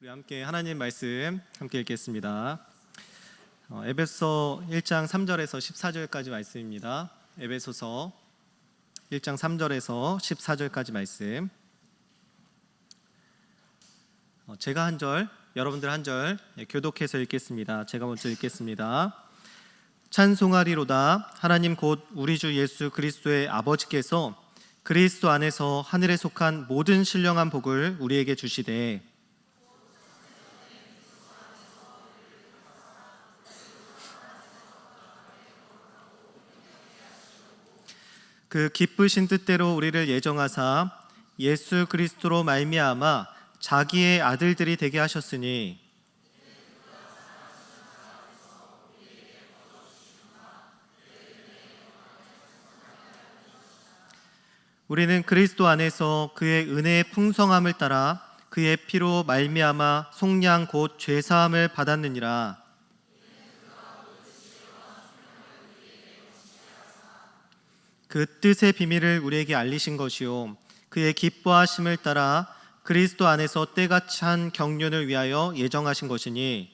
우리 함께 하나님 말씀 함께 읽겠습니다. 에베소서 1장 3절에서 14절까지 말씀입니다. 에베소서 1장 3절에서 14절까지 말씀. 제가 한 절, 여러분들 한 절 교독해서 읽겠습니다. 제가 먼저 읽겠습니다. 찬송하리로다. 하나님 곧 우리 주 예수 그리스도의 아버지께서 그리스도 안에서 하늘에 속한 모든 신령한 복을 우리에게 주시되 그 기쁘신 뜻대로 우리를 예정하사 예수 그리스도로 말미암아 자기의 아들들이 되게 하셨으니 우리는 그리스도 안에서 그의 은혜의 풍성함을 따라 그의 피로 말미암아 속량 곧 죄사함을 받았느니라. 그 뜻의 비밀을 우리에게 알리신 것이요 그의 기뻐하심을 따라 그리스도 안에서 때가 찬 경륜을 위하여 예정하신 것이니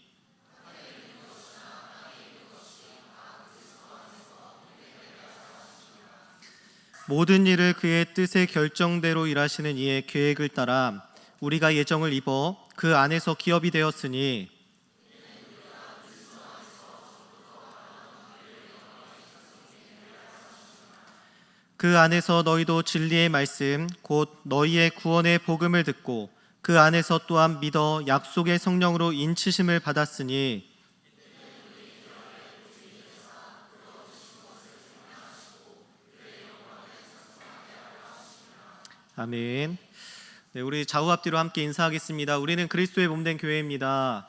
모든 일을 그의 뜻의 결정대로 일하시는 이의 계획을 따라 우리가 예정을 입어 그 안에서 기업이 되었으니 그 안에서 너희도 진리의 말씀 곧 너희의 구원의 복음을 듣고 그 안에서 또한 믿어 약속의 성령으로 인치심을 받았으니 아멘. 네, 우리 좌우 앞뒤로 함께 인사하겠습니다. 우리는 그리스도의 몸된 교회입니다.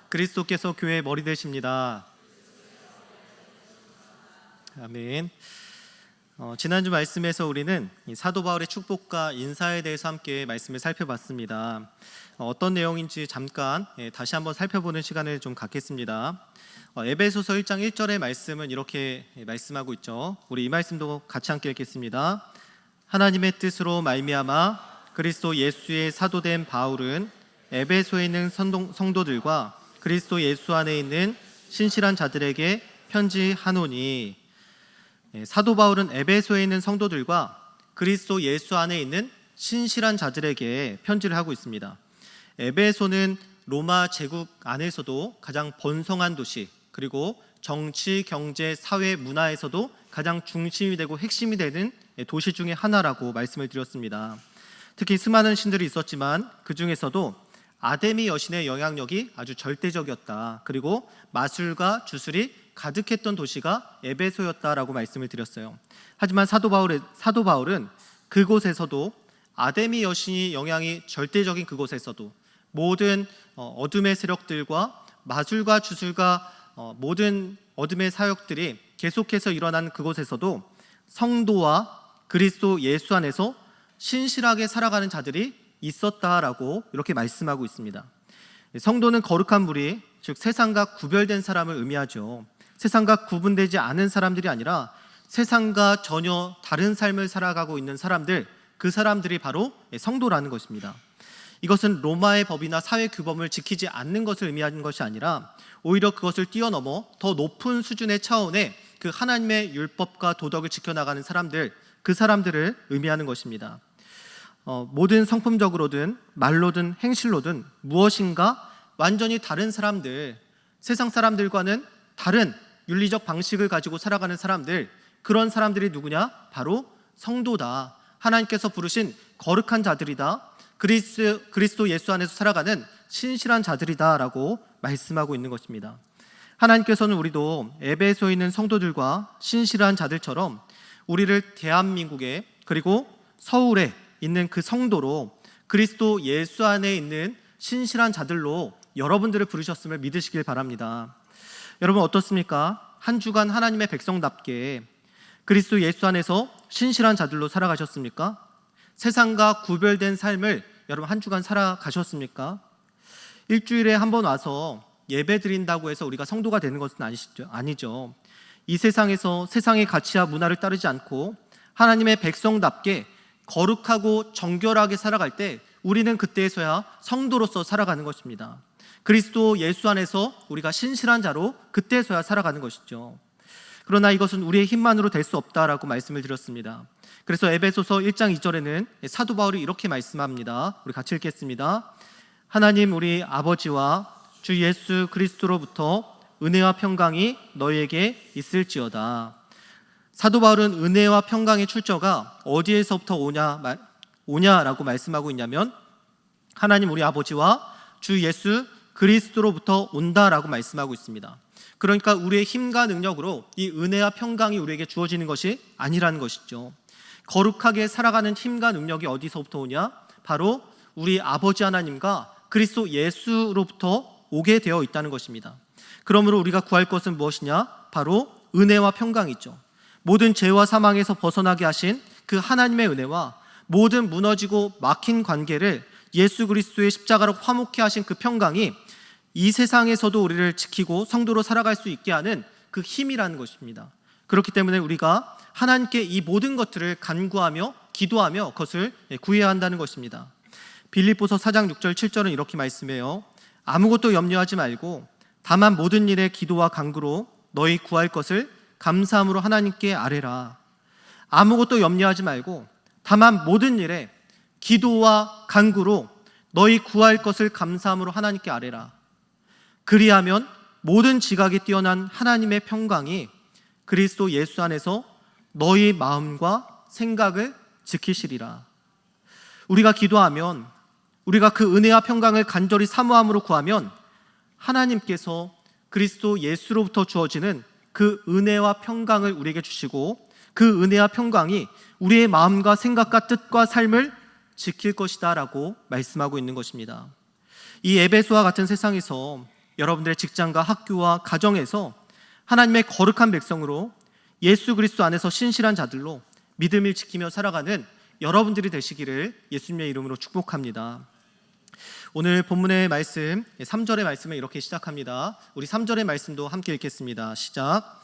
그리스도께서 교회의 머리 되십니다. 아멘. 지난주 말씀에서 우리는 사도 바울의 축복과 인사에 대해서 함께 말씀을 살펴봤습니다. 어떤 내용인지 잠깐 다시 한번 살펴보는 시간을 좀 갖겠습니다. 에베소서 1장 1절의 말씀은 이렇게 말씀하고 있죠. 우리 이 말씀도 같이 함께 읽겠습니다. 하나님의 뜻으로 말미암아 그리스도 예수의 사도된 바울은 에베소에 있는 성도들과 그리스도 예수 안에 있는 신실한 자들에게 편지하노니. 사도 바울은 에베소에 있는 성도들과 그리스도 예수 안에 있는 신실한 자들에게 편지를 하고 있습니다. 에베소는 로마 제국 안에서도 가장 번성한 도시, 그리고 정치, 경제, 사회, 문화에서도 가장 중심이 되고 핵심이 되는 도시 중에 하나라고 말씀을 드렸습니다. 특히 수많은 신들이 있었지만 그 중에서도 아데미 여신의 영향력이 아주 절대적이었다. 그리고 마술과 주술이 가득했던 도시가 에베소였다라고 말씀을 드렸어요. 하지만 사도 바울은 그곳에서도 아데미 여신의 영향이 절대적인 그곳에서도 모든 어둠의 세력들과 마술과 주술과 모든 어둠의 사역들이 계속해서 일어난 그곳에서도 성도와 그리스도 예수 안에서 신실하게 살아가는 자들이 있었다라고 이렇게 말씀하고 있습니다. 성도는 거룩한 무리, 즉 세상과 구별된 사람을 의미하죠. 세상과 구분되지 않은 사람들이 아니라 세상과 전혀 다른 삶을 살아가고 있는 사람들, 그 사람들이 바로 성도라는 것입니다. 이것은 로마의 법이나 사회 규범을 지키지 않는 것을 의미하는 것이 아니라 오히려 그것을 뛰어넘어 더 높은 수준의 차원의 그 하나님의 율법과 도덕을 지켜나가는 사람들, 그 사람들을 의미하는 것입니다. 모든 성품적으로든 말로든 행실로든 무엇인가 완전히 다른 사람들, 세상 사람들과는 다른 윤리적 방식을 가지고 살아가는 사람들, 그런 사람들이 누구냐? 바로 성도다. 하나님께서 부르신 거룩한 자들이다. 그리스도 예수 안에서 살아가는 신실한 자들이다 라고 말씀하고 있는 것입니다. 하나님께서는 우리도 에베소에 있는 성도들과 신실한 자들처럼 우리를 대한민국에 그리고 서울에 있는 그 성도로 그리스도 예수 안에 있는 신실한 자들로 여러분들을 부르셨음을 믿으시길 바랍니다. 여러분 어떻습니까? 한 주간 하나님의 백성답게 그리스도 예수 안에서 신실한 자들로 살아가셨습니까? 세상과 구별된 삶을 여러분 한 주간 살아가셨습니까? 일주일에 한 번 와서 예배 드린다고 해서 우리가 성도가 되는 것은 아니죠. 이 세상에서 세상의 가치와 문화를 따르지 않고 하나님의 백성답게 거룩하고 정결하게 살아갈 때 우리는 그때에서야 성도로서 살아가는 것입니다. 그리스도 예수 안에서 우리가 신실한 자로 그때서야 살아가는 것이죠. 그러나 이것은 우리의 힘만으로 될 수 없다라고 말씀을 드렸습니다. 그래서 에베소서 1장 2절에는 사도 바울이 이렇게 말씀합니다. 우리 같이 읽겠습니다. 하나님 우리 아버지와 주 예수 그리스도로부터 은혜와 평강이 너희에게 있을지어다. 사도 바울은 은혜와 평강의 출처가 어디에서부터 오냐라고 말씀하고 있냐면 하나님 우리 아버지와 주 예수 그리스도로부터 온다라고 말씀하고 있습니다. 그러니까 우리의 힘과 능력으로 이 은혜와 평강이 우리에게 주어지는 것이 아니라는 것이죠. 거룩하게 살아가는 힘과 능력이 어디서부터 오냐? 바로 우리 아버지 하나님과 그리스도 예수로부터 오게 되어 있다는 것입니다. 그러므로 우리가 구할 것은 무엇이냐? 바로 은혜와 평강이죠. 모든 죄와 사망에서 벗어나게 하신 그 하나님의 은혜와 모든 무너지고 막힌 관계를 예수 그리스도의 십자가로 화목케 하신 그 평강이 이 세상에서도 우리를 지키고 성도로 살아갈 수 있게 하는 그 힘이라는 것입니다. 그렇기 때문에 우리가 하나님께 이 모든 것들을 간구하며 기도하며 그것을 구해야 한다는 것입니다. 빌립보서 4장 6절 7절은 이렇게 말씀해요. 아무것도 염려하지 말고 다만 모든 일에 기도와 간구로 너희 구할 것을 감사함으로 하나님께 아뢰라. 아무것도 염려하지 말고 다만 모든 일에 기도와 간구로 너희 구할 것을 감사함으로 하나님께 아뢰라. 그리하면 모든 지각이 뛰어난 하나님의 평강이 그리스도 예수 안에서 너희 마음과 생각을 지키시리라. 우리가 기도하면 우리가 그 은혜와 평강을 간절히 사모함으로 구하면 하나님께서 그리스도 예수로부터 주어지는 그 은혜와 평강을 우리에게 주시고 그 은혜와 평강이 우리의 마음과 생각과 뜻과 삶을 지킬 것이다 라고 말씀하고 있는 것입니다. 이 에베소와 같은 세상에서 여러분들의 직장과 학교와 가정에서 하나님의 거룩한 백성으로 예수 그리스도 안에서 신실한 자들로 믿음을 지키며 살아가는 여러분들이 되시기를 예수님의 이름으로 축복합니다. 오늘 본문의 말씀 3절의 말씀을 이렇게 시작합니다. 우리 3절의 말씀도 함께 읽겠습니다. 시작.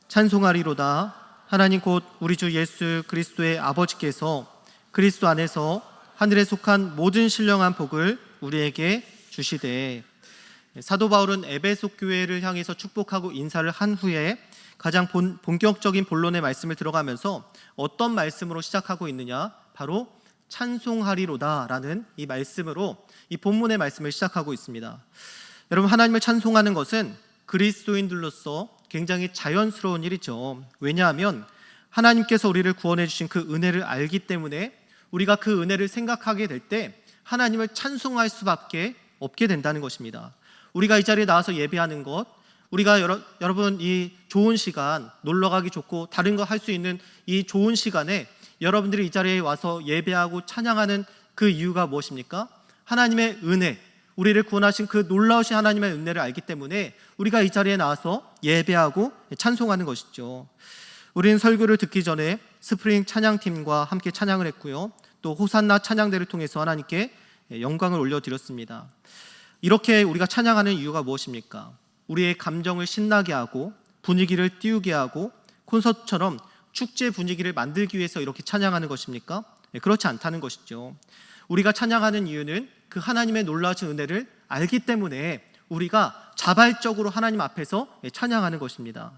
찬송하리로다 하나님 곧 우리 주 예수 그리스도의 아버지께서 그리스도 안에서 하늘에 속한 모든 신령한 복을 우리에게 주시되. 사도 바울은 에베소 교회를 향해서 축복하고 인사를 한 후에 가장 본격적인 본론의 말씀을 들어가면서 어떤 말씀으로 시작하고 있느냐? 바로 찬송하리로다 라는 이 말씀으로 이 본문의 말씀을 시작하고 있습니다. 여러분, 하나님을 찬송하는 것은 그리스도인들로서 굉장히 자연스러운 일이죠. 왜냐하면 하나님께서 우리를 구원해 주신 그 은혜를 알기 때문에 우리가 그 은혜를 생각하게 될 때 하나님을 찬송할 수밖에 없게 된다는 것입니다. 우리가 이 자리에 나와서 예배하는 것, 우리가 여러분 이 좋은 시간, 놀러가기 좋고 다른 거 할 수 있는 이 좋은 시간에 여러분들이 이 자리에 와서 예배하고 찬양하는 그 이유가 무엇입니까? 하나님의 은혜, 우리를 구원하신 그 놀라우신 하나님의 은혜를 알기 때문에 우리가 이 자리에 나와서 예배하고 찬송하는 것이죠. 우리는 설교를 듣기 전에 스프링 찬양팀과 함께 찬양을 했고요. 또 호산나 찬양대를 통해서 하나님께 영광을 올려드렸습니다. 이렇게 우리가 찬양하는 이유가 무엇입니까? 우리의 감정을 신나게 하고 분위기를 띄우게 하고 콘서트처럼 축제 분위기를 만들기 위해서 이렇게 찬양하는 것입니까? 그렇지 않다는 것이죠. 우리가 찬양하는 이유는 그 하나님의 놀라우신 은혜를 알기 때문에 우리가 자발적으로 하나님 앞에서 찬양하는 것입니다.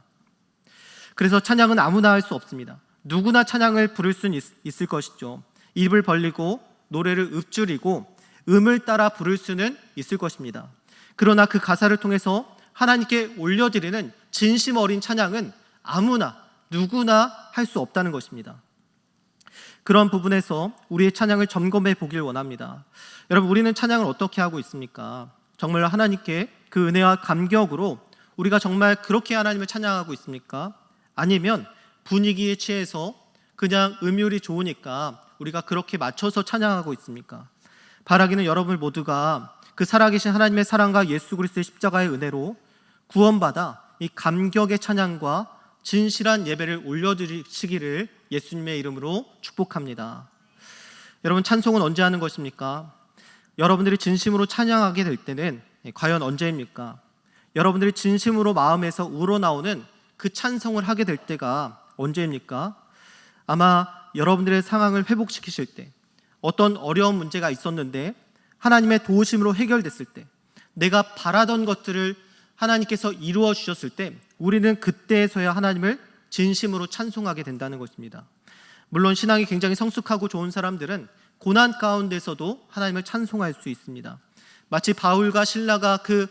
그래서 찬양은 아무나 할 수 없습니다. 누구나 찬양을 부를 수는 있을 것이죠. 입을 벌리고 노래를 읊조리고 음을 따라 부를 수는 있을 것입니다. 그러나 그 가사를 통해서 하나님께 올려드리는 진심 어린 찬양은 아무나 누구나 할 수 없다는 것입니다. 그런 부분에서 우리의 찬양을 점검해 보길 원합니다. 여러분, 우리는 찬양을 어떻게 하고 있습니까? 정말 하나님께 그 은혜와 감격으로 우리가 정말 그렇게 하나님을 찬양하고 있습니까? 아니면 분위기에 취해서 그냥 음율이 좋으니까 우리가 그렇게 맞춰서 찬양하고 있습니까? 바라기는 여러분 모두가 그 살아계신 하나님의 사랑과 예수 그리스도의 십자가의 은혜로 구원받아 이 감격의 찬양과 진실한 예배를 올려드리시기를 예수님의 이름으로 축복합니다. 여러분, 찬송은 언제 하는 것입니까? 여러분들이 진심으로 찬양하게 될 때는 과연 언제입니까? 여러분들이 진심으로 마음에서 우러나오는 그 찬송을 하게 될 때가 언제입니까? 아마 여러분들의 상황을 회복시키실 때, 어떤 어려운 문제가 있었는데 하나님의 도우심으로 해결됐을 때, 내가 바라던 것들을 하나님께서 이루어 주셨을 때 우리는 그때에서야 하나님을 진심으로 찬송하게 된다는 것입니다. 물론 신앙이 굉장히 성숙하고 좋은 사람들은 고난 가운데서도 하나님을 찬송할 수 있습니다. 마치 바울과 실라가 그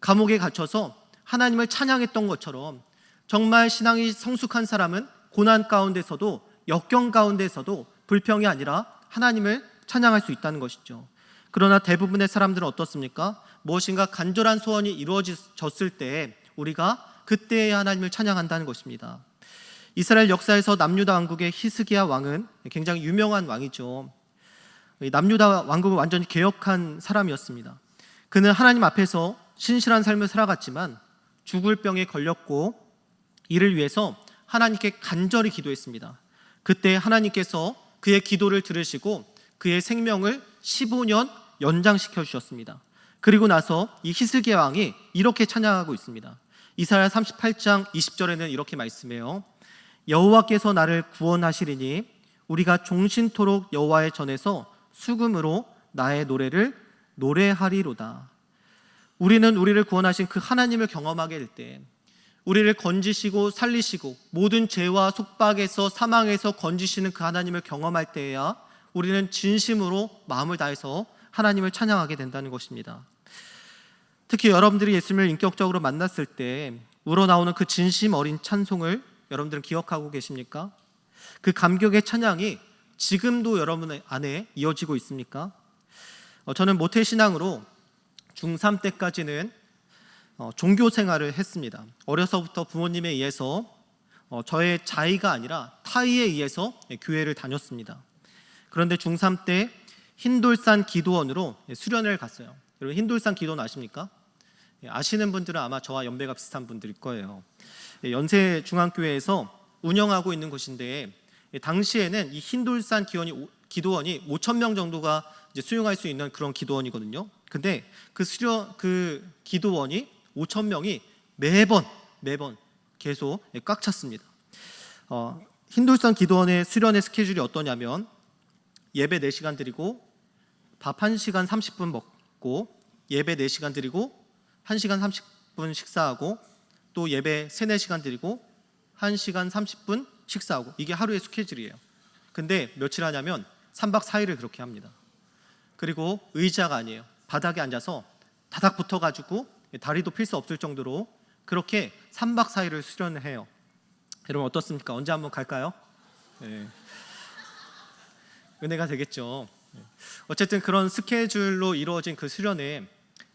감옥에 갇혀서 하나님을 찬양했던 것처럼, 정말 신앙이 성숙한 사람은 고난 가운데서도, 역경 가운데서도 불평이 아니라 하나님을 찬양할 수 있다는 것이죠. 그러나 대부분의 사람들은 어떻습니까? 무엇인가 간절한 소원이 이루어졌을 때 우리가 그때에 하나님을 찬양한다는 것입니다. 이스라엘 역사에서 남유다 왕국의 히스기야 왕은 굉장히 유명한 왕이죠. 남유다 왕국을 완전히 개혁한 사람이었습니다. 그는 하나님 앞에서 신실한 삶을 살아갔지만 죽을 병에 걸렸고 이를 위해서 하나님께 간절히 기도했습니다. 그때 하나님께서 그의 기도를 들으시고 그의 생명을 15년 연장시켜 주셨습니다. 그리고 나서 이 히스기야 왕이 이렇게 찬양하고 있습니다. 이사야 38장 20절에는 이렇게 말씀해요. 여호와께서 나를 구원하시리니 우리가 종신토록 여호와의 전에서 수금으로 나의 노래를 노래하리로다. 우리는 우리를 구원하신 그 하나님을 경험하게 될 때, 우리를 건지시고 살리시고 모든 죄와 속박에서 사망에서 건지시는 그 하나님을 경험할 때에야 우리는 진심으로 마음을 다해서 하나님을 찬양하게 된다는 것입니다. 특히 여러분들이 예수님을 인격적으로 만났을 때 우러나오는 그 진심 어린 찬송을 여러분들은 기억하고 계십니까? 그 감격의 찬양이 지금도 여러분 안에 이어지고 있습니까? 저는 모태신앙으로 중3 때까지는 종교 생활을 했습니다. 어려서부터 부모님에 의해서 저의 자의가 아니라 타의에 의해서 교회를 다녔습니다. 그런데 중3 때 흰돌산 기도원으로 수련을 갔어요. 여러분 흰돌산 기도원 아십니까? 아시는 분들은 아마 저와 연배가 비슷한 분들일 거예요. 연세중앙교회에서 운영하고 있는 곳인데, 당시에는 이 흰돌산 기도원이 5,000명 정도가 이제 수용할 수 있는 그런 기도원이거든요. 근데 그 기도원이 5,000명이 매번 계속 꽉 찼습니다. 흰돌산 기도원의 수련의 스케줄이 어떠냐면, 예배 4시간 드리고 밥 1시간 30분 먹고, 예배 4시간 드리고 1시간 30분 식사하고, 또 예배 3, 4시간 드리고 1시간 30분 식사하고, 이게 하루의 스케줄이에요. 근데 며칠 하냐면 3박 4일을 그렇게 합니다. 그리고 의자가 아니에요. 바닥에 앉아서 다닥 붙어가지고 다리도 필 수 없을 정도로 그렇게 3박 4일을 수련을 해요. 여러분 어떻습니까? 언제 한번 갈까요? 네. 은혜가 되겠죠. 어쨌든 그런 스케줄로 이루어진 그 수련에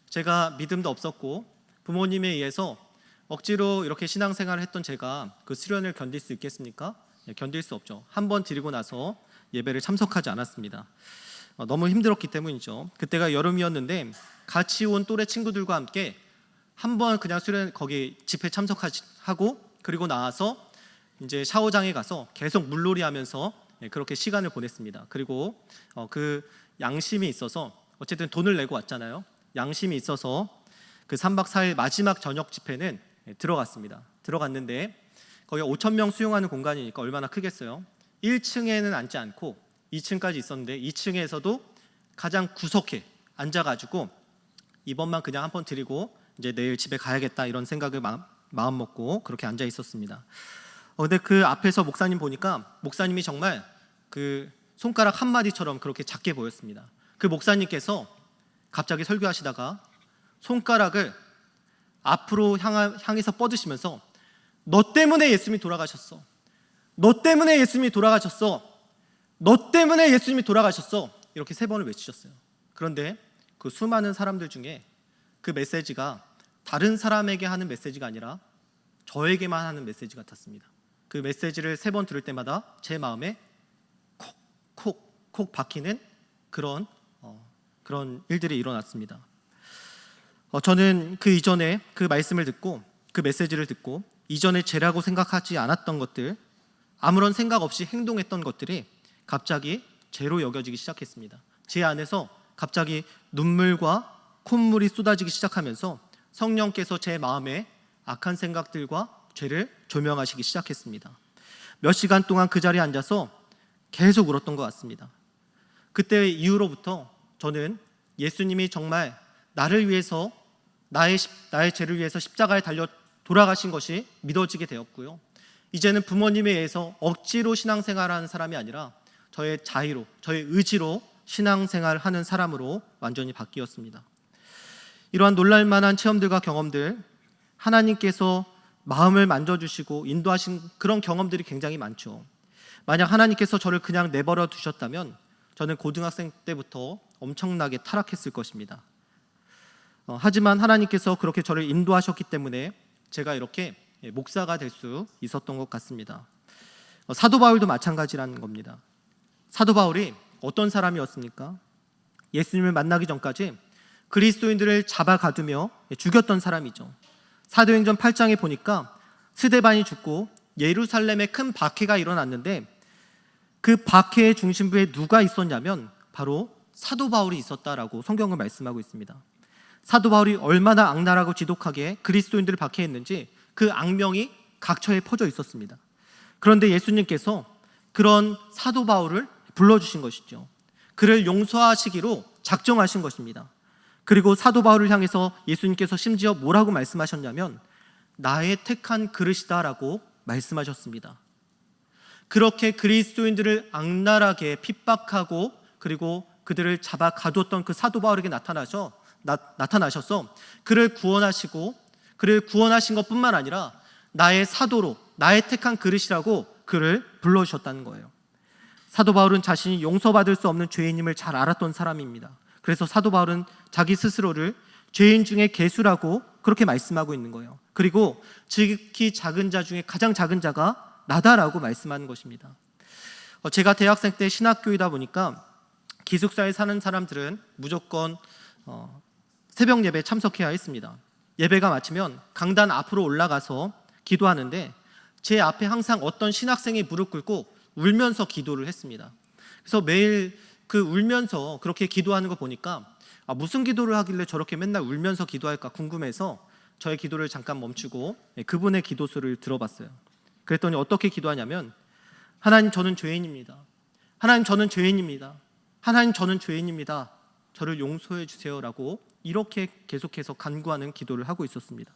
제가 믿음도 없었고 부모님에 의해서 억지로 이렇게 신앙생활을 했던 제가 그 수련을 견딜 수 있겠습니까? 견딜 수 없죠. 한 번 드리고 나서 예배를 참석하지 않았습니다. 너무 힘들었기 때문이죠. 그때가 여름이었는데 같이 온 또래 친구들과 함께 한 번 그냥 수련 거기 집회 참석하고, 그리고 나와서 이제 샤워장에 가서 계속 물놀이 하면서 그렇게 시간을 보냈습니다. 그리고 그 양심이 있어서, 어쨌든 돈을 내고 왔잖아요. 양심이 있어서 그 3박 4일 마지막 저녁 집회는 들어갔습니다. 들어갔는데 거기 5,000명 수용하는 공간이니까 얼마나 크겠어요. 1층에는 앉지 않고 2층까지 있었는데 2층에서도 가장 구석에 앉아가지고 이번만 그냥 한 번 드리고 이제 내일 집에 가야겠다 이런 생각을 마음 먹고 그렇게 앉아 있었습니다. 근데 그 앞에서 목사님 보니까 목사님이 정말 그 손가락 한 마디처럼 그렇게 작게 보였습니다. 그 목사님께서 갑자기 설교하시다가 손가락을 앞으로 향해서 뻗으시면서 너 때문에 예수님이 돌아가셨어. 너 때문에 예수님이 돌아가셨어. 너 때문에 예수님이 돌아가셨어. 이렇게 3번을 외치셨어요. 그런데 그 수많은 사람들 중에 그 메시지가 다른 사람에게 하는 메시지가 아니라 저에게만 하는 메시지 같았습니다. 그 메시지를 3번 들을 때마다 제 마음에 콕 박히는 그런 일들이 일어났습니다. 저는 그 이전에 그 말씀을 듣고 그 메시지를 듣고 이전에 죄라고 생각하지 않았던 것들, 아무런 생각 없이 행동했던 것들이 갑자기 죄로 여겨지기 시작했습니다. 제 안에서 갑자기 눈물과 콧물이 쏟아지기 시작하면서 성령께서 제 마음에 악한 생각들과 죄를 조명하시기 시작했습니다. 몇 시간 동안 그 자리에 앉아서 계속 울었던 것 같습니다. 그때 이후로부터 저는 예수님이 정말 나를 위해서 나의 죄를 위해서 십자가에 달려 돌아가신 것이 믿어지게 되었고요. 이제는 부모님에 의해서 억지로 신앙생활하는 사람이 아니라 저의 자의로, 저의 의지로 신앙생활하는 사람으로 완전히 바뀌었습니다. 이러한 놀랄만한 체험들과 경험들, 하나님께서 마음을 만져주시고 인도하신 그런 경험들이 굉장히 많죠. 만약 하나님께서 저를 그냥 내버려 두셨다면 저는 고등학생 때부터 엄청나게 타락했을 것입니다. 하지만 하나님께서 그렇게 저를 인도하셨기 때문에 제가 이렇게 목사가 될 수 있었던 것 같습니다. 사도 바울도 마찬가지라는 겁니다. 사도 바울이 어떤 사람이었습니까? 예수님을 만나기 전까지 그리스도인들을 잡아 가두며 죽였던 사람이죠. 사도행전 8장에 보니까 스데반이 죽고 예루살렘에 큰 박해가 일어났는데 그 박해의 중심부에 누가 있었냐면 바로 사도 바울이 있었다라고 성경은 말씀하고 있습니다. 사도 바울이 얼마나 악랄하고 지독하게 그리스도인들을 박해했는지 그 악명이 각처에 퍼져 있었습니다. 그런데 예수님께서 그런 사도 바울을 불러주신 것이죠. 그를 용서하시기로 작정하신 것입니다. 그리고 사도 바울을 향해서 예수님께서 심지어 뭐라고 말씀하셨냐면 나의 택한 그릇이다라고 말씀하셨습니다. 그렇게 그리스도인들을 악랄하게 핍박하고 그리고 그들을 잡아 가두었던 그 사도 바울에게 나타나셔서 그를 구원하시고 그를 구원하신 것뿐만 아니라 나의 사도로 나의 택한 그릇이라고 그를 불러주셨다는 거예요. 사도 바울은 자신이 용서받을 수 없는 죄인임을 잘 알았던 사람입니다. 그래서 사도 바울은 자기 스스로를 죄인 중에 괴수라고 그렇게 말씀하고 있는 거예요. 그리고 지극히 작은 자 중에 가장 작은 자가 나다라고 말씀하는 것입니다. 제가 대학생 때 신학교이다 보니까 기숙사에 사는 사람들은 무조건 새벽 예배에 참석해야 했습니다. 예배가 마치면 강단 앞으로 올라가서 기도하는데 제 앞에 항상 어떤 신학생이 무릎 꿇고 울면서 기도를 했습니다. 그래서 매일 그 울면서 그렇게 기도하는 거 보니까 무슨 기도를 하길래 저렇게 맨날 울면서 기도할까 궁금해서 저의 기도를 잠깐 멈추고 그분의 기도수를 들어봤어요. 그랬더니 어떻게 기도하냐면 하나님 저는 죄인입니다. 하나님 저는 죄인입니다. 하나님 저는 죄인입니다. 저를 용서해 주세요라고 이렇게 계속해서 간구하는 기도를 하고 있었습니다.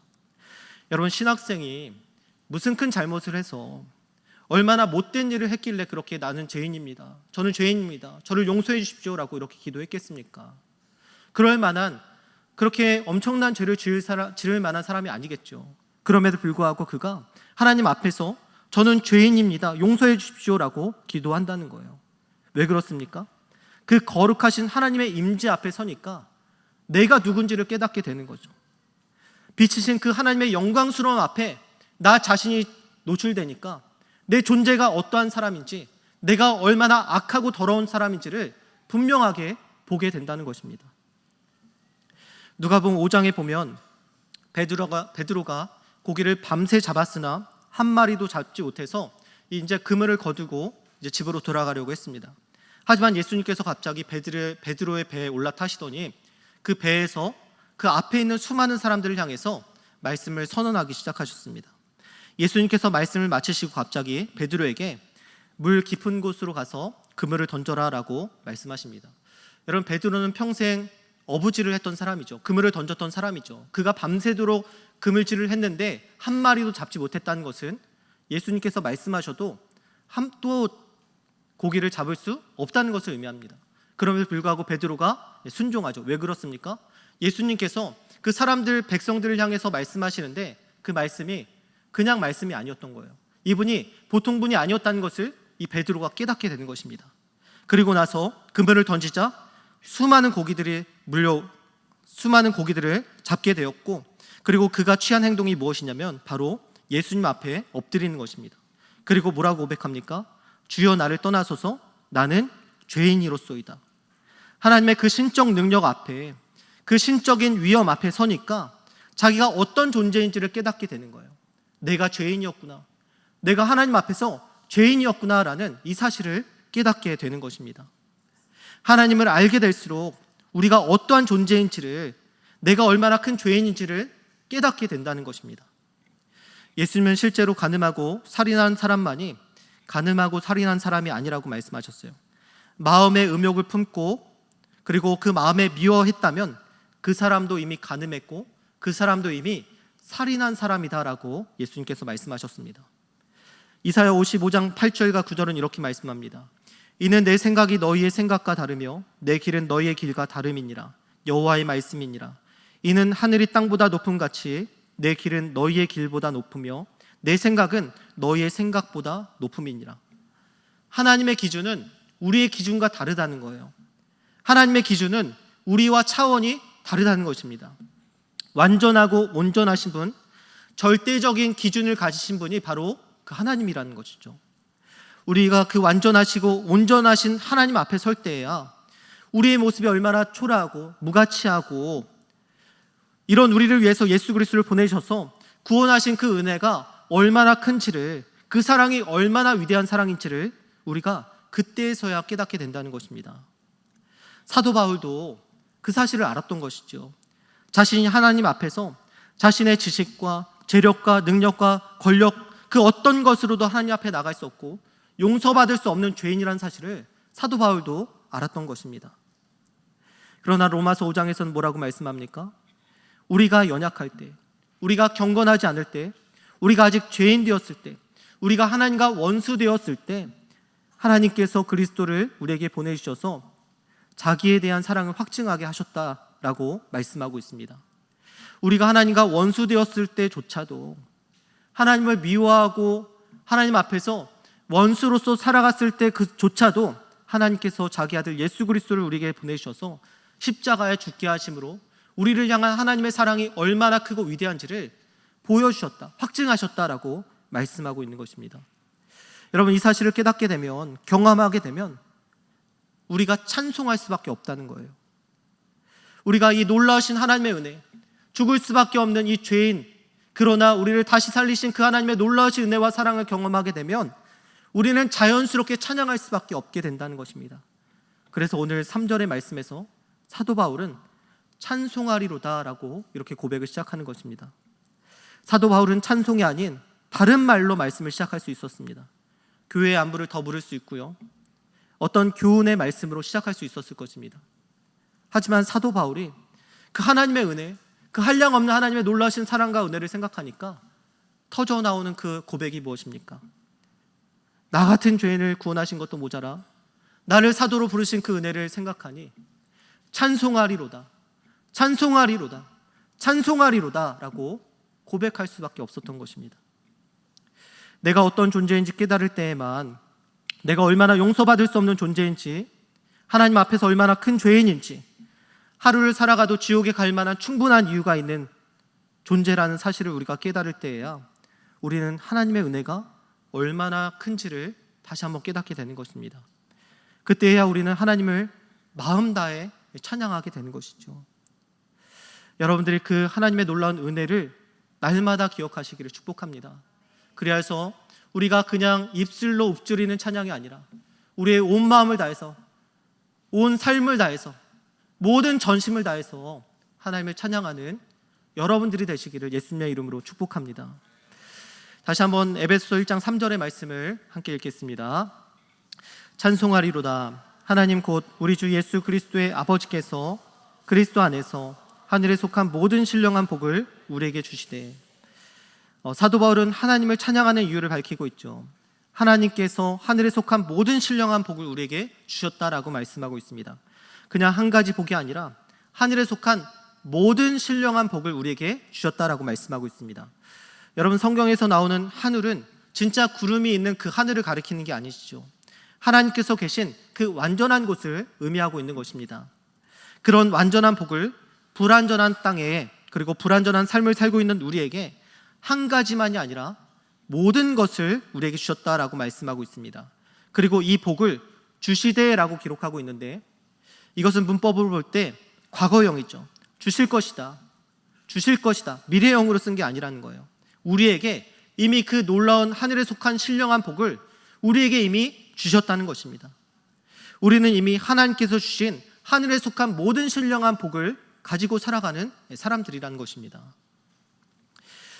여러분 신학생이 무슨 큰 잘못을 해서 얼마나 못된 일을 했길래 그렇게 나는 죄인입니다. 저는 죄인입니다. 저를 용서해 주십시오라고 이렇게 기도했겠습니까? 그럴 만한 그렇게 엄청난 죄를 지을 만한 사람이 아니겠죠. 그럼에도 불구하고 그가 하나님 앞에서 저는 죄인입니다. 용서해 주십시오라고 기도한다는 거예요. 왜 그렇습니까? 그 거룩하신 하나님의 임재 앞에 서니까 내가 누군지를 깨닫게 되는 거죠. 비치신 그 하나님의 영광스러운 앞에 나 자신이 노출되니까 내 존재가 어떠한 사람인지 내가 얼마나 악하고 더러운 사람인지를 분명하게 보게 된다는 것입니다. 누가복음 5장에 보면 베드로가 고기를 밤새 잡았으나 한 마리도 잡지 못해서 이제 그물을 거두고 이제 집으로 돌아가려고 했습니다. 하지만 예수님께서 갑자기 베드로의 배에 올라타시더니 그 배에서 그 앞에 있는 수많은 사람들을 향해서 말씀을 선언하기 시작하셨습니다. 예수님께서 말씀을 마치시고 갑자기 베드로에게 물 깊은 곳으로 가서 그물을 던져라라고 말씀하십니다. 여러분 베드로는 평생 어부질을 했던 사람이죠. 그물을 던졌던 사람이죠. 그가 밤새도록 그물질을 했는데 한 마리도 잡지 못했다는 것은 예수님께서 말씀하셔도 또 고기를 잡을 수 없다는 것을 의미합니다. 그럼에도 불구하고 베드로가 순종하죠. 왜 그렇습니까? 예수님께서 그 사람들 백성들을 향해서 말씀하시는데 그 말씀이 그냥 말씀이 아니었던 거예요. 이분이 보통 분이 아니었다는 것을 이 베드로가 깨닫게 되는 것입니다. 그리고 나서 그물을 던지자 수많은 고기들을 잡게 되었고 그리고 그가 취한 행동이 무엇이냐면 바로 예수님 앞에 엎드리는 것입니다. 그리고 뭐라고 고백합니까? 주여 나를 떠나소서 나는 죄인이로소이다. 하나님의 그 신적 능력 앞에 그 신적인 위엄 앞에 서니까 자기가 어떤 존재인지를 깨닫게 되는 거예요. 내가 죄인이었구나. 내가 하나님 앞에서 죄인이었구나라는 이 사실을 깨닫게 되는 것입니다. 하나님을 알게 될수록 우리가 어떠한 존재인지를 내가 얼마나 큰 죄인인지를 깨닫게 된다는 것입니다. 예수님은 실제로 가늠하고 살인한 사람만이 가늠하고 살인한 사람이 아니라고 말씀하셨어요. 마음의 음욕을 품고 그리고 그 마음에 미워했다면 그 사람도 이미 간음했고 그 사람도 이미 살인한 사람이다라고 예수님께서 말씀하셨습니다. 이사야 55장 8절과 9절은 이렇게 말씀합니다. 이는 내 생각이 너희의 생각과 다르며 내 길은 너희의 길과 다름이니라. 여호와의 말씀이니라. 이는 하늘이 땅보다 높음 같이 내 길은 너희의 길보다 높으며 내 생각은 너희의 생각보다 높음이니라. 하나님의 기준은 우리의 기준과 다르다는 거예요. 하나님의 기준은 우리와 차원이 다르다는 것입니다. 완전하고 온전하신 분, 절대적인 기준을 가지신 분이 바로 그 하나님이라는 것이죠. 우리가 그 완전하시고 온전하신 하나님 앞에 설 때에야 우리의 모습이 얼마나 초라하고 무가치하고 이런 우리를 위해서 예수 그리스도를 보내셔서 구원하신 그 은혜가 얼마나 큰지를, 그 사랑이 얼마나 위대한 사랑인지를 우리가 그때에서야 깨닫게 된다는 것입니다. 사도 바울도 그 사실을 알았던 것이죠. 자신이 하나님 앞에서 자신의 지식과 재력과 능력과 권력 그 어떤 것으로도 하나님 앞에 나갈 수 없고 용서받을 수 없는 죄인이라는 사실을 사도 바울도 알았던 것입니다. 그러나 로마서 5장에서는 뭐라고 말씀합니까? 우리가 연약할 때, 우리가 경건하지 않을 때, 우리가 아직 죄인 되었을 때, 우리가 하나님과 원수 되었을 때 하나님께서 그리스도를 우리에게 보내주셔서 자기에 대한 사랑을 확증하게 하셨다라고 말씀하고 있습니다. 우리가 하나님과 원수 되었을 때조차도 하나님을 미워하고 하나님 앞에서 원수로서 살아갔을 때 그조차도 하나님께서 자기 아들 예수 그리스도를 우리에게 보내주셔서 십자가에 죽게 하심으로 우리를 향한 하나님의 사랑이 얼마나 크고 위대한지를 보여주셨다, 확증하셨다라고 말씀하고 있는 것입니다. 여러분, 이 사실을 깨닫게 되면, 경험하게 되면 우리가 찬송할 수밖에 없다는 거예요. 우리가 이 놀라우신 하나님의 은혜, 죽을 수밖에 없는 이 죄인, 그러나 우리를 다시 살리신 그 하나님의 놀라우신 은혜와 사랑을 경험하게 되면 우리는 자연스럽게 찬양할 수밖에 없게 된다는 것입니다. 그래서 오늘 3절의 말씀에서 사도 바울은 찬송하리로다 라고 이렇게 고백을 시작하는 것입니다. 사도 바울은 찬송이 아닌 다른 말로 말씀을 시작할 수 있었습니다. 교회의 안부를 더 물을 수 있고요, 어떤 교훈의 말씀으로 시작할 수 있었을 것입니다. 하지만 사도 바울이 그 하나님의 은혜, 그 한량없는 하나님의 놀라우신 사랑과 은혜를 생각하니까 터져나오는 그 고백이 무엇입니까? 나 같은 죄인을 구원하신 것도 모자라 나를 사도로 부르신 그 은혜를 생각하니 찬송하리로다, 찬송하리로다, 찬송하리로다 라고 고백할 수밖에 없었던 것입니다. 내가 어떤 존재인지 깨달을 때에만, 내가 얼마나 용서받을 수 없는 존재인지, 하나님 앞에서 얼마나 큰 죄인인지, 하루를 살아가도 지옥에 갈 만한 충분한 이유가 있는 존재라는 사실을 우리가 깨달을 때에야 우리는 하나님의 은혜가 얼마나 큰지를 다시 한번 깨닫게 되는 것입니다. 그때야 우리는 하나님을 마음 다해 찬양하게 되는 것이죠. 여러분들이 그 하나님의 놀라운 은혜를 날마다 기억하시기를 축복합니다. 그래서 우리가 그냥 입술로 읊조리는 찬양이 아니라 우리의 온 마음을 다해서, 온 삶을 다해서, 모든 전심을 다해서 하나님을 찬양하는 여러분들이 되시기를 예수님의 이름으로 축복합니다. 다시 한번 에베소서 1장 3절의 말씀을 함께 읽겠습니다. 찬송하리로다. 하나님 곧 우리 주 예수 그리스도의 아버지께서 그리스도 안에서 하늘에 속한 모든 신령한 복을 우리에게 주시되. 사도 바울은 하나님을 찬양하는 이유를 밝히고 있죠. 하나님께서 하늘에 속한 모든 신령한 복을 우리에게 주셨다라고 말씀하고 있습니다. 그냥 한 가지 복이 아니라 하늘에 속한 모든 신령한 복을 우리에게 주셨다라고 말씀하고 있습니다. 여러분, 성경에서 나오는 하늘은 진짜 구름이 있는 그 하늘을 가리키는 게 아니시죠. 하나님께서 계신 그 완전한 곳을 의미하고 있는 것입니다. 그런 완전한 복을 불완전한 땅에, 그리고 불완전한 삶을 살고 있는 우리에게 한 가지만이 아니라 모든 것을 우리에게 주셨다라고 말씀하고 있습니다. 그리고 이 복을 주시되라고 기록하고 있는데, 이것은 문법으로 볼 때 과거형이죠. 주실 것이다, 주실 것이다, 미래형으로 쓴 게 아니라는 거예요. 우리에게 이미 그 놀라운 하늘에 속한 신령한 복을 우리에게 이미 주셨다는 것입니다. 우리는 이미 하나님께서 주신 하늘에 속한 모든 신령한 복을 가지고 살아가는 사람들이라는 것입니다.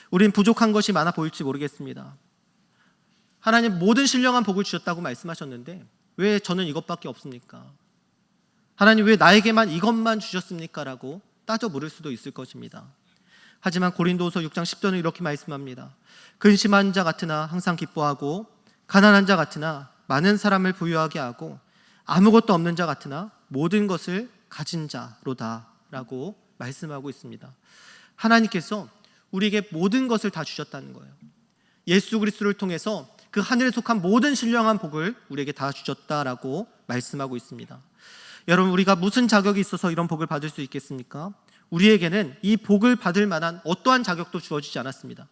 우린 부족한 것이 많아 보일지 모르겠습니다. 하나님 모든 신령한 복을 주셨다고 말씀하셨는데 왜 저는 이것밖에 없습니까? 하나님 왜 나에게만 이것만 주셨습니까? 라고 따져 물을 수도 있을 것입니다. 하지만 고린도후서 6장 10절은 이렇게 말씀합니다. 근심한 자 같으나 항상 기뻐하고 가난한 자 같으나 많은 사람을 부유하게 하고 아무것도 없는 자 같으나 모든 것을 가진 자로다 라고 말씀하고 있습니다. 하나님께서 우리에게 모든 것을 다 주셨다는 거예요. 예수 그리스도를 통해서 그 하늘에 속한 모든 신령한 복을 우리에게 다 주셨다라고 말씀하고 있습니다. 여러분, 우리가 무슨 자격이 있어서 이런 복을 받을 수 있겠습니까? 우리에게는 이 복을 받을 만한 어떠한 자격도 주어지지 않았습니다.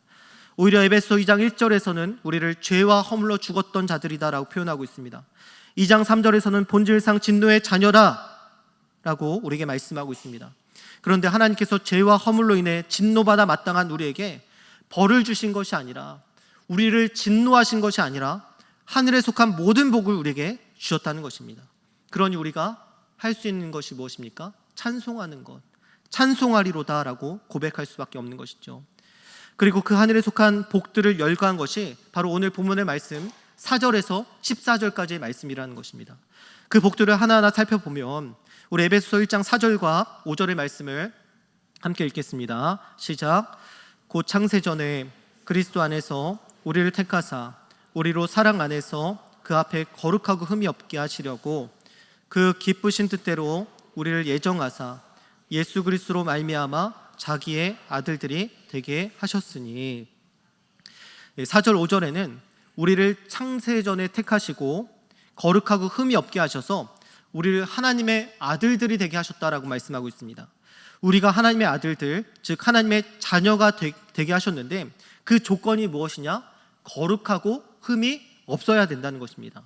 오히려 에베소 2장 1절에서는 우리를 죄와 허물로 죽었던 자들이다라고 표현하고 있습니다. 2장 3절에서는 본질상 진노의 자녀라 라고 우리에게 말씀하고 있습니다. 그런데 하나님께서 죄와 허물로 인해 진노받아 마땅한 우리에게 벌을 주신 것이 아니라, 우리를 진노하신 것이 아니라 하늘에 속한 모든 복을 우리에게 주셨다는 것입니다. 그러니 우리가 할 수 있는 것이 무엇입니까? 찬송하는 것, 찬송하리로다 라고 고백할 수밖에 없는 것이죠. 그리고 그 하늘에 속한 복들을 열거한 것이 바로 오늘 본문의 말씀 4절에서 14절까지의 말씀이라는 것입니다. 그 복들을 하나하나 살펴보면 우리 에베소서 1장 4절과 5절의 말씀을 함께 읽겠습니다. 시작. 곧 창세전에 그리스도 안에서 우리를 택하사 우리로 사랑 안에서 그 앞에 거룩하고 흠이 없게 하시려고 그 기쁘신 뜻대로 우리를 예정하사 예수 그리스도로 말미암아 자기의 아들들이 되게 하셨으니, 4절 5절에는 우리를 창세전에 택하시고 거룩하고 흠이 없게 하셔서 우리를 하나님의 아들들이 되게 하셨다라고 말씀하고 있습니다. 우리가 하나님의 아들들, 즉 하나님의 자녀가 되게 하셨는데 그 조건이 무엇이냐? 거룩하고 흠이 없어야 된다는 것입니다.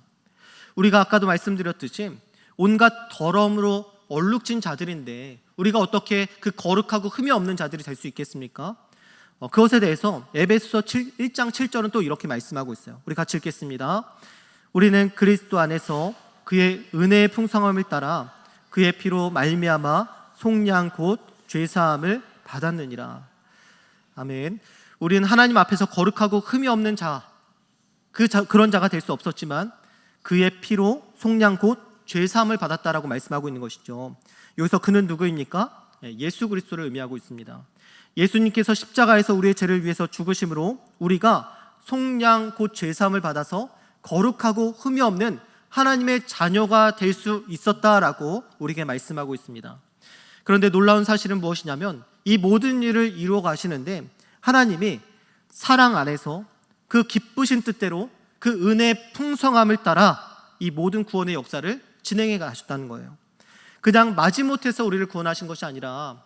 우리가 아까도 말씀드렸듯이 온갖 더러움으로 얼룩진 자들인데 우리가 어떻게 그 거룩하고 흠이 없는 자들이 될 수 있겠습니까? 그것에 대해서 에베소서 1장 7절은 또 이렇게 말씀하고 있어요. 우리 같이 읽겠습니다. 우리는 그리스도 안에서 그의 은혜의 풍성함을 따라 그의 피로 말미암아 속량 곧 죄사함을 받았느니라. 아멘. 우리는 하나님 앞에서 거룩하고 흠이 없는 자, 그런 자가 될 수 없었지만 그의 피로 속량 곧 죄사함을 받았다라고 말씀하고 있는 것이죠. 여기서 그는 누구입니까? 예수 그리스도를 의미하고 있습니다. 예수님께서 십자가에서 우리의 죄를 위해서 죽으심으로 우리가 속량 곧 죄사함을 받아서 거룩하고 흠이 없는 하나님의 자녀가 될 수 있었다라고 우리에게 말씀하고 있습니다. 그런데 놀라운 사실은 무엇이냐면 이 모든 일을 이루어 가시는데 하나님이 사랑 안에서 그 기쁘신 뜻대로 그 은혜의 풍성함을 따라 이 모든 구원의 역사를 진행해 가셨다는 거예요. 그냥 마지못해서 우리를 구원하신 것이 아니라,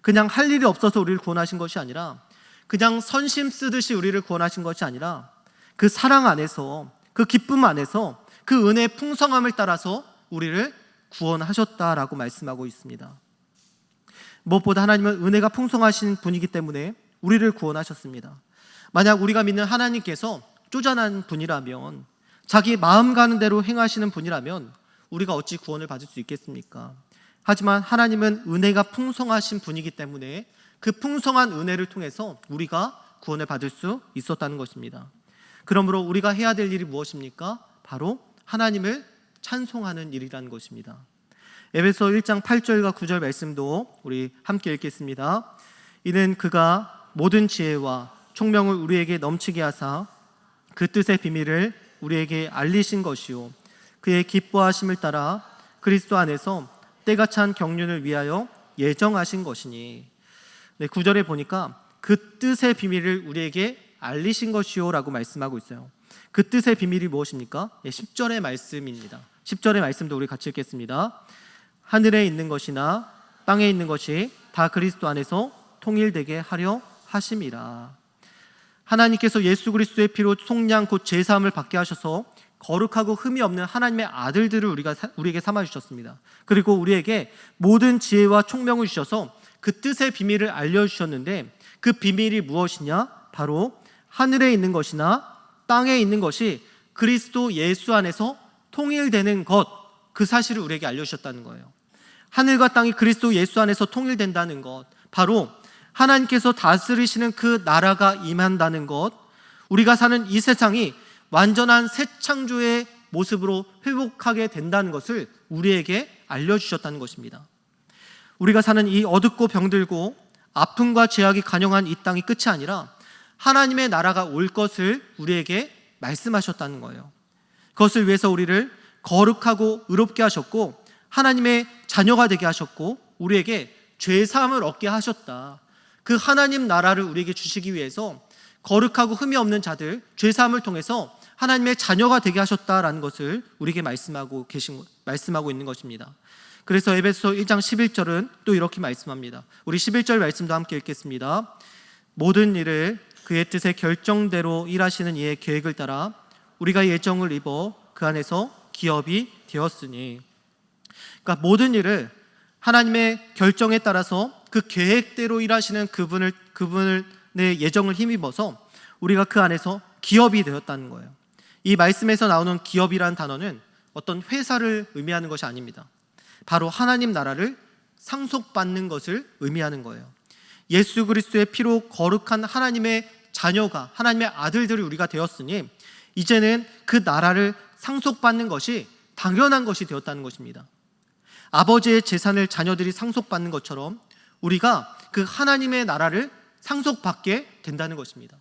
그냥 할 일이 없어서 우리를 구원하신 것이 아니라, 그냥 선심 쓰듯이 우리를 구원하신 것이 아니라 그 사랑 안에서, 그 기쁨 안에서 그 은혜의 풍성함을 따라서 우리를 구원하셨다라고 말씀하고 있습니다. 무엇보다 하나님은 은혜가 풍성하신 분이기 때문에 우리를 구원하셨습니다. 만약 우리가 믿는 하나님께서 쪼잔한 분이라면, 자기 마음 가는 대로 행하시는 분이라면 우리가 어찌 구원을 받을 수 있겠습니까? 하지만 하나님은 은혜가 풍성하신 분이기 때문에 그 풍성한 은혜를 통해서 우리가 구원을 받을 수 있었다는 것입니다. 그러므로 우리가 해야 될 일이 무엇입니까? 바로 하나님을 찬송하는 일이라는 것입니다. 에베소 1장 8절과 9절 말씀도 우리 함께 읽겠습니다. 이는 그가 모든 지혜와 총명을 우리에게 넘치게 하사 그 뜻의 비밀을 우리에게 알리신 것이요 그의 기뻐하심을 따라 그리스도 안에서 때가 찬 경륜을 위하여 예정하신 것이니. 9절에 보니까 그 뜻의 비밀을 우리에게 알리신 것이요 라고 말씀하고 있어요. 그 뜻의 비밀이 무엇입니까? 10절의 말씀입니다. 10절의 말씀도 우리 같이 읽겠습니다. 하늘에 있는 것이나 땅에 있는 것이 다 그리스도 안에서 통일되게 하려 하심이라. 하나님께서 예수 그리스도의 피로 속량 곧 제사함을 받게 하셔서 거룩하고 흠이 없는 하나님의 아들들을 우리에게 삼아주셨습니다. 그리고 우리에게 모든 지혜와 총명을 주셔서 그 뜻의 비밀을 알려주셨는데 그 비밀이 무엇이냐? 바로 하늘에 있는 것이나 땅에 있는 것이 그리스도 예수 안에서 통일되는 것, 그 사실을 우리에게 알려주셨다는 거예요. 하늘과 땅이 그리스도 예수 안에서 통일된다는 것, 바로 하나님께서 다스리시는 그 나라가 임한다는 것, 우리가 사는 이 세상이 완전한 새 창조의 모습으로 회복하게 된다는 것을 우리에게 알려주셨다는 것입니다. 우리가 사는 이 어둡고 병들고 아픔과 죄악이 간영한 이 땅이 끝이 아니라 하나님의 나라가 올 것을 우리에게 말씀하셨다는 거예요. 그것을 위해서 우리를 거룩하고 의롭게 하셨고 하나님의 자녀가 되게 하셨고 우리에게 죄사함을 얻게 하셨다. 그 하나님 나라를 우리에게 주시기 위해서 거룩하고 흠이 없는 자들, 죄사함을 통해서 하나님의 자녀가 되게 하셨다라는 것을 우리에게 말씀하고 있는 것입니다. 그래서 에베소 1장 11절은 또 이렇게 말씀합니다. 우리 11절 말씀도 함께 읽겠습니다. 모든 일을 그의 뜻의 결정대로 일하시는 이의 계획을 따라 우리가 예정을 입어 그 안에서 기업이 되었으니, 그러니까 모든 일을 하나님의 결정에 따라서 그 계획대로 일하시는 그분을 내 예정을 힘입어서 우리가 그 안에서 기업이 되었다는 거예요. 이 말씀에서 나오는 기업이라는 단어는 어떤 회사를 의미하는 것이 아닙니다. 바로 하나님 나라를 상속받는 것을 의미하는 거예요. 예수 그리스도의 피로 거룩한 하나님의 자녀가, 하나님의 아들들이 우리가 되었으니 이제는 그 나라를 상속받는 것이 당연한 것이 되었다는 것입니다. 아버지의 재산을 자녀들이 상속받는 것처럼 우리가 그 하나님의 나라를 상속받게 된다는 것입니다.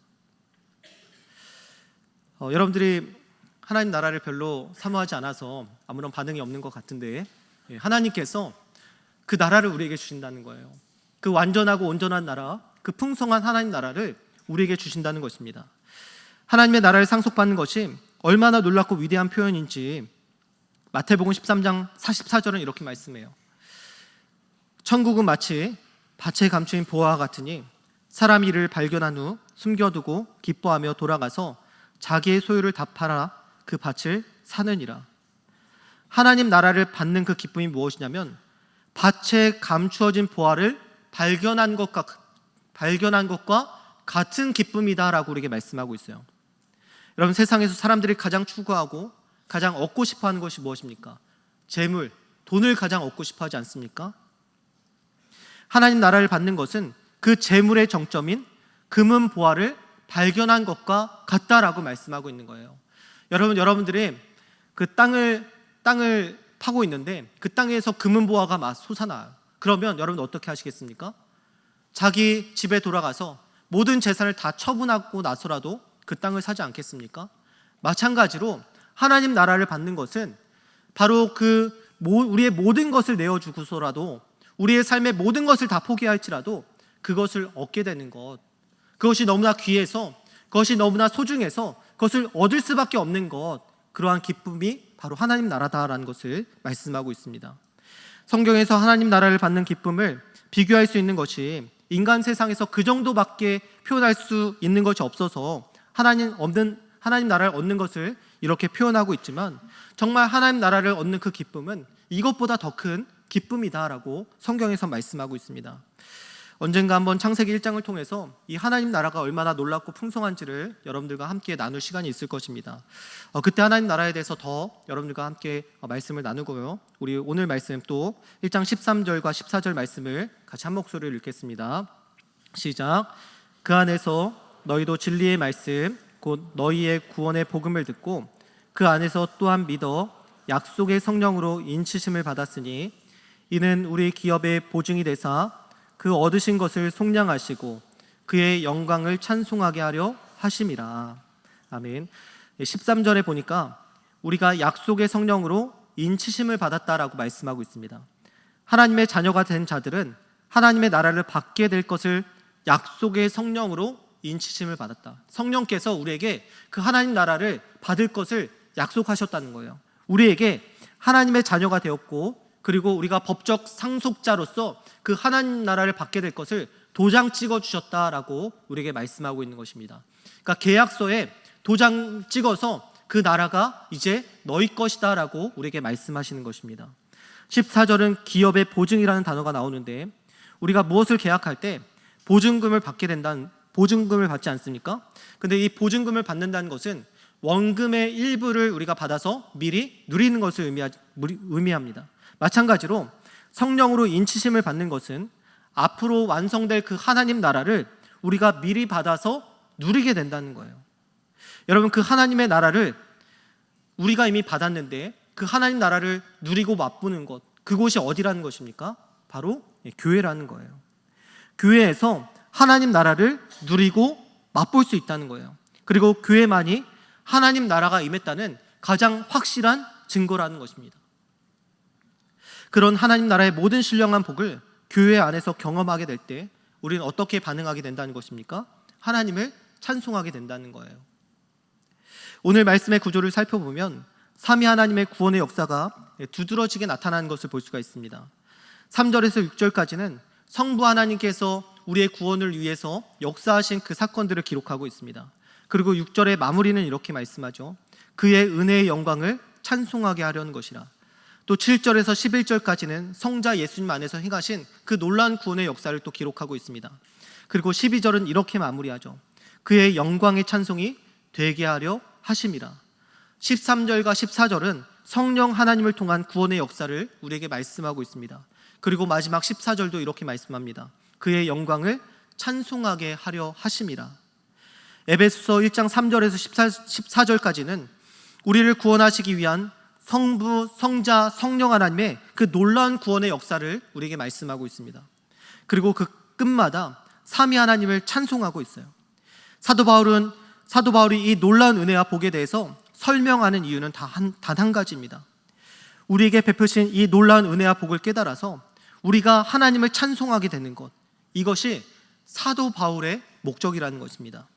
여러분들이 하나님 나라를 별로 사모하지 않아서 아무런 반응이 없는 것 같은데 하나님께서 그 나라를 우리에게 주신다는 거예요. 그 완전하고 온전한 나라, 그 풍성한 하나님 나라를 우리에게 주신다는 것입니다. 하나님의 나라를 상속받는 것이 얼마나 놀랍고 위대한 표현인지 마태복음 13장 44절은 이렇게 말씀해요. 천국은 마치 밭에 감추인 보화와 같으니 사람이 이를 발견한 후 숨겨두고 기뻐하며 돌아가서 자기의 소유를 다 팔아 그 밭을 사느니라. 하나님 나라를 받는 그 기쁨이 무엇이냐면 밭에 감추어진 보화를 발견한 것과 같은 기쁨이다라고 우리에게 말씀하고 있어요. 여러분, 세상에서 사람들이 가장 추구하고 가장 얻고 싶어하는 것이 무엇입니까? 재물, 돈을 가장 얻고 싶어하지 않습니까? 하나님 나라를 받는 것은 그 재물의 정점인 금은 보화를 발견한 것과 같다라고 말씀하고 있는 거예요. 여러분들이 그 땅을 파고 있는데 그 땅에서 금은 보화가 막 솟아나요. 그러면 여러분 어떻게 하시겠습니까? 자기 집에 돌아가서 모든 재산을 다 처분하고 나서라도 그 땅을 사지 않겠습니까? 마찬가지로 하나님 나라를 받는 것은 바로 우리의 모든 것을 내어주고서라도 우리의 삶의 모든 것을 다 포기할지라도 그것을 얻게 되는 것, 그것이 너무나 귀해서, 그것이 너무나 소중해서 그것을 얻을 수밖에 없는 것, 그러한 기쁨이 바로 하나님 나라다라는 것을 말씀하고 있습니다. 성경에서 하나님 나라를 받는 기쁨을 비교할 수 있는 것이 인간 세상에서 그 정도밖에 표현할 수 있는 것이 없어서 하나님 나라를 얻는 것을 이렇게 표현하고 있지만 정말 하나님 나라를 얻는 그 기쁨은 이것보다 더 큰 기쁨이다라고 성경에서 말씀하고 있습니다. 언젠가 한번 창세기 1장을 통해서 이 하나님 나라가 얼마나 놀랍고 풍성한지를 여러분들과 함께 나눌 시간이 있을 것입니다. 그때 하나님 나라에 대해서 더 여러분들과 함께 말씀을 나누고요. 우리 오늘 말씀 또 1장 13절과 14절 말씀을 같이 한 목소리로 읽겠습니다. 시작. 그 안에서 너희도 진리의 말씀 곧 너희의 구원의 복음을 듣고 그 안에서 또한 믿어 약속의 성령으로 인치심을 받았으니 이는 우리 기업의 보증이 되사 그 얻으신 것을 속량하시고 그의 영광을 찬송하게 하려 하심이라. 아멘. 13절에 보니까 우리가 약속의 성령으로 인치심을 받았다라고 말씀하고 있습니다. 하나님의 자녀가 된 자들은 하나님의 나라를 받게 될 것을 약속의 성령으로 인치심을 받았다. 성령께서 우리에게 그 하나님 나라를 받을 것을 약속하셨다는 거예요. 우리에게 하나님의 자녀가 되었고 그리고 우리가 법적 상속자로서 그 하나님 나라를 받게 될 것을 도장 찍어 주셨다라고 우리에게 말씀하고 있는 것입니다. 그러니까 계약서에 도장 찍어서 그 나라가 이제 너희 것이다라고 우리에게 말씀하시는 것입니다. 14절은 기업의 보증이라는 단어가 나오는데 우리가 무엇을 계약할 때 보증금을 받지 않습니까? 근데 이 보증금을 받는다는 것은 원금의 일부를 우리가 받아서 미리 누리는 것을 의미합니다. 마찬가지로 성령으로 인치심을 받는 것은 앞으로 완성될 그 하나님 나라를 우리가 미리 받아서 누리게 된다는 거예요. 여러분, 그 하나님의 나라를 우리가 이미 받았는데 그 하나님 나라를 누리고 맛보는 것, 그곳이 어디라는 것입니까? 바로 교회라는 거예요. 교회에서 하나님 나라를 누리고 맛볼 수 있다는 거예요. 그리고 교회만이 하나님 나라가 임했다는 가장 확실한 증거라는 것입니다. 그런 하나님 나라의 모든 신령한 복을 교회 안에서 경험하게 될 때 우리는 어떻게 반응하게 된다는 것입니까? 하나님을 찬송하게 된다는 거예요. 오늘 말씀의 구조를 살펴보면 삼위 하나님의 구원의 역사가 두드러지게 나타나는 것을 볼 수가 있습니다. 3절에서 6절까지는 성부 하나님께서 우리의 구원을 위해서 역사하신 그 사건들을 기록하고 있습니다. 그리고 6절의 마무리는 이렇게 말씀하죠. 그의 은혜의 영광을 찬송하게 하려는 것이라. 또 7절에서 11절까지는 성자 예수님 안에서 행하신 그 놀라운 구원의 역사를 또 기록하고 있습니다. 그리고 12절은 이렇게 마무리하죠. 그의 영광의 찬송이 되게 하려 하심이라. 13절과 14절은 성령 하나님을 통한 구원의 역사를 우리에게 말씀하고 있습니다. 그리고 마지막 14절도 이렇게 말씀합니다. 그의 영광을 찬송하게 하려 하심이라. 에베소서 1장 3절에서 14절까지는 우리를 구원하시기 위한 성부, 성자, 성령 하나님의 그 놀라운 구원의 역사를 우리에게 말씀하고 있습니다. 그리고 그 끝마다 삼위 하나님을 찬송하고 있어요. 사도 바울이 이 놀라운 은혜와 복에 대해서 설명하는 이유는 단 한 가지입니다. 우리에게 베푸신 이 놀라운 은혜와 복을 깨달아서 우리가 하나님을 찬송하게 되는 것, 이것이 사도 바울의 목적이라는 것입니다.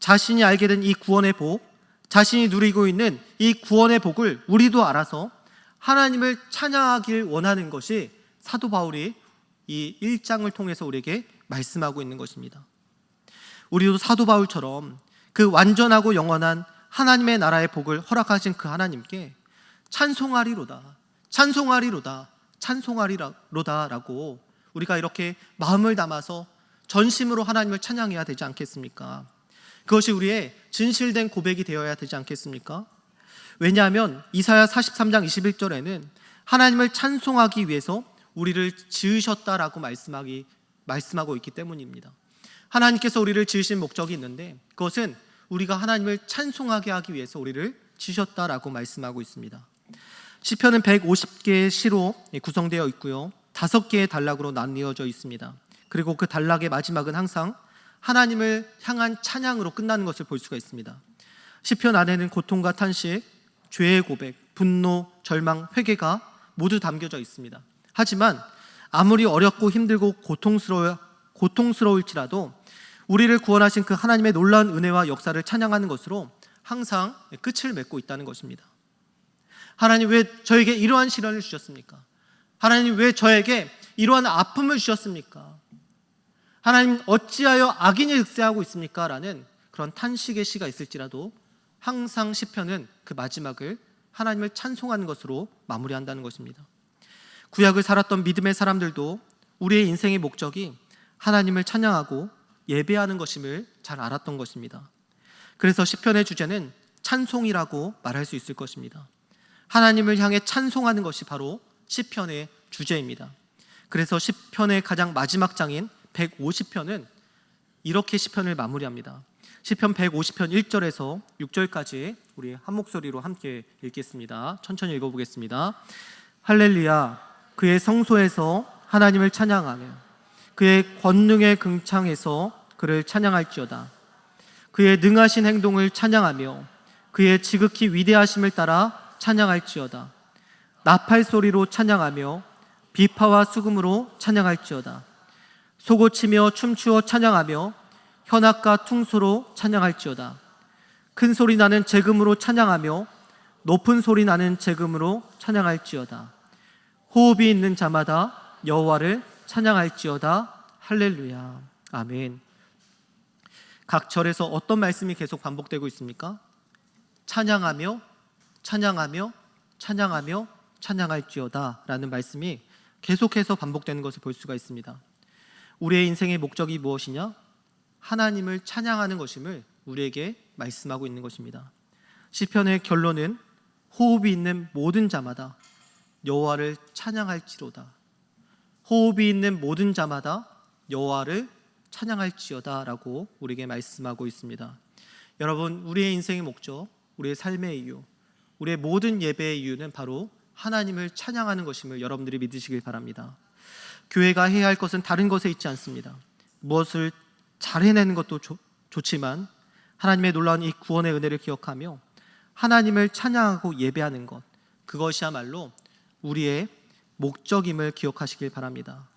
자신이 알게 된 이 구원의 복, 자신이 누리고 있는 이 구원의 복을 우리도 알아서 하나님을 찬양하길 원하는 것이 사도 바울이 이 1장을 통해서 우리에게 말씀하고 있는 것입니다. 우리도 사도 바울처럼 그 완전하고 영원한 하나님의 나라의 복을 허락하신 그 하나님께 찬송하리로다, 찬송하리로다, 찬송하리로다 라고 우리가 이렇게 마음을 담아서 전심으로 하나님을 찬양해야 되지 않겠습니까? 그것이 우리의 진실된 고백이 되어야 되지 않겠습니까? 왜냐하면 이사야 43장 21절에는 하나님을 찬송하기 위해서 우리를 지으셨다라고 말씀하고 있기 때문입니다. 하나님께서 우리를 지으신 목적이 있는데 그것은 우리가 하나님을 찬송하게 하기 위해서 우리를 지으셨다라고 말씀하고 있습니다. 시편은 150개의 시로 구성되어 있고요, 5개의 단락으로 나뉘어져 있습니다. 그리고 그 단락의 마지막은 항상 하나님을 향한 찬양으로 끝나는 것을 볼 수가 있습니다. 시편 안에는 고통과 탄식, 죄의 고백, 분노, 절망, 회개가 모두 담겨져 있습니다. 하지만 아무리 어렵고 힘들고 고통스러울지라도 우리를 구원하신 그 하나님의 놀라운 은혜와 역사를 찬양하는 것으로 항상 끝을 맺고 있다는 것입니다. 하나님, 왜 저에게 이러한 시련을 주셨습니까? 하나님, 왜 저에게 이러한 아픔을 주셨습니까? 하나님, 어찌하여 악인이 득세하고 있습니까? 라는 그런 탄식의 시가 있을지라도 항상 시편은 그 마지막을 하나님을 찬송하는 것으로 마무리한다는 것입니다. 구약을 살았던 믿음의 사람들도 우리의 인생의 목적이 하나님을 찬양하고 예배하는 것임을 잘 알았던 것입니다. 그래서 시편의 주제는 찬송이라고 말할 수 있을 것입니다. 하나님을 향해 찬송하는 것이 바로 시편의 주제입니다. 그래서 시편의 가장 마지막 장인 150편은 이렇게 시편을 마무리합니다. 시편 150편 1절에서 6절까지 우리 한 목소리로 함께 읽겠습니다. 천천히 읽어보겠습니다. 할렐루야, 그의 성소에서 하나님을 찬양하며 그의 권능의 궁창에서 그를 찬양할지어다. 그의 능하신 행동을 찬양하며 그의 지극히 위대하심을 따라 찬양할지어다. 나팔 소리로 찬양하며 비파와 수금으로 찬양할지어다. 소고치며 춤추어 찬양하며 현악과 퉁소로 찬양할지어다. 큰 소리 나는 재금으로 찬양하며 높은 소리 나는 재금으로 찬양할지어다. 호흡이 있는 자마다 여호와를 찬양할지어다. 할렐루야. 아멘. 각 절에서 어떤 말씀이 계속 반복되고 있습니까? 찬양하며 찬양하며 찬양하며 찬양할지어다 라는 말씀이 계속해서 반복되는 것을 볼 수가 있습니다. 우리의 인생의 목적이 무엇이냐? 하나님을 찬양하는 것임을 우리에게 말씀하고 있는 것입니다. 시편의 결론은 호흡이 있는 모든 자마다 여호와를 찬양할지로다. 호흡이 있는 모든 자마다 여호와를 찬양할지어다 라고 우리에게 말씀하고 있습니다. 여러분, 우리의 인생의 목적, 우리의 삶의 이유, 우리의 모든 예배의 이유는 바로 하나님을 찬양하는 것임을 여러분들이 믿으시길 바랍니다. 교회가 해야 할 것은 다른 것에 있지 않습니다. 무엇을 잘 해내는 것도 좋지만 하나님의 놀라운 이 구원의 은혜를 기억하며 하나님을 찬양하고 예배하는 것, 그것이야말로 우리의 목적임을 기억하시길 바랍니다.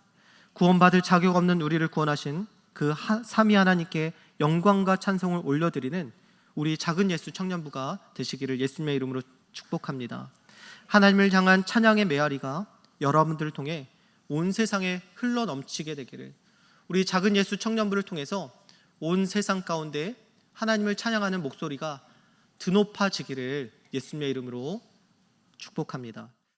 구원받을 자격 없는 우리를 구원하신 그 삼위 하나님께 영광과 찬송을 올려드리는 우리 작은 예수 청년부가 되시기를 예수님의 이름으로 축복합니다. 하나님을 향한 찬양의 메아리가 여러분들을 통해 온 세상에 흘러 넘치게 되기를, 우리 작은 예수 청년부를 통해서 온 세상 가운데 하나님을 찬양하는 목소리가 드높아지기를 예수님의 이름으로 축복합니다.